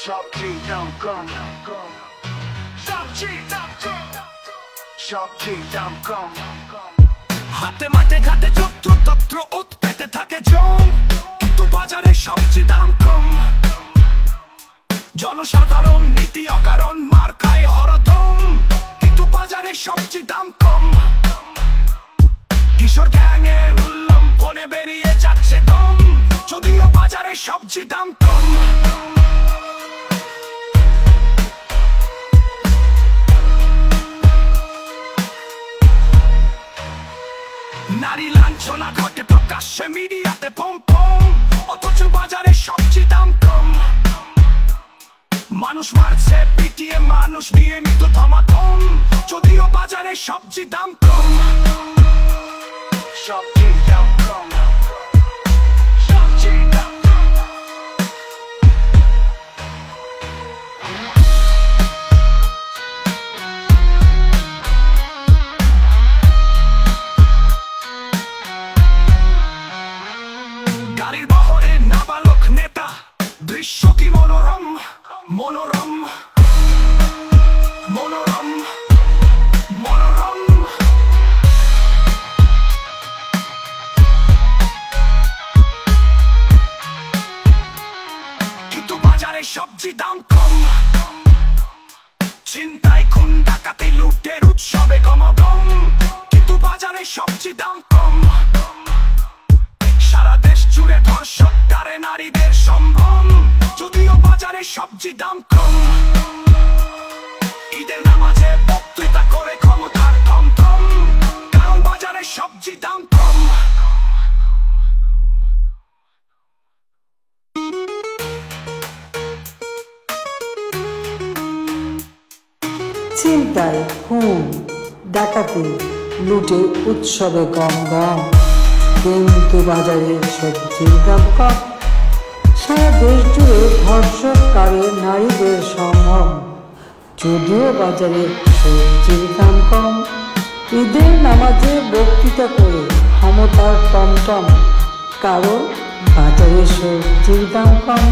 Shopkey.com Shopkey.com হাতে মাঠে ঘাটে যত্রতত্র ওত পেতে থাকে জম, কিন্তু বাজারে সবচেয়ে দাম কম। জনসাধারণ নীতি অকারণ মার খায় হরদম, কিন্তু বাজারে সবচেয়ে দাম কম। কিশোর গ্যাংয়ে উল্লম্ফনে বেরিয়ে যাচ্ছে দম, যদিও বাজারে সবচেয়ে দাম কম। নারী লাঞ্ছনা ঘটে প্রকাশ্যে মিডিয়াতে পম পম, অথচ বাজারে সবচেয়ে দাম কম। মানুষ মারছে পিটিয়ে মানুষ নিয়ে মৃত ধমাধম, যদিও বাজারে সবচেয়ে দাম কম। Shopkey.com গাড়ির বহরে নাবালক নেতা, দৃশ্য কি মনোরম মনোরম মনোরম মনোরম। কিন্তু বাজারে সবচেয়ে দাম কম। ছিনতাই খুন ডাকাতি লুটের উৎসবে গমগম, কিন্তু বাজারে সবচেয়ে দাম কম। সারা দেশ জুড়ে ধর্ষক তারে নারীদের সম্ভ্রম, যদিও বাজারে সবচেয়ে দাম কম। ঈদের নামাজে বক্তৃতা করে ক্ষমতার থমথম, কারণ বাজারে সবচেয়ে দাম কম। ছিনতাই খুন ডাকাতি লুটে উৎসবে গম গম, কিন্তু বাজারে সবজির দাম কম। সারা দেশ জুড়ে ধর্ষণকারী নারীদের সম্ভ্রম, যদিও বাজারে সবজির দাম কম। ঈদের নামাজে বক্তৃতা করে ক্ষমতার টমটম, কারণ বাজারে সবজির দাম কম।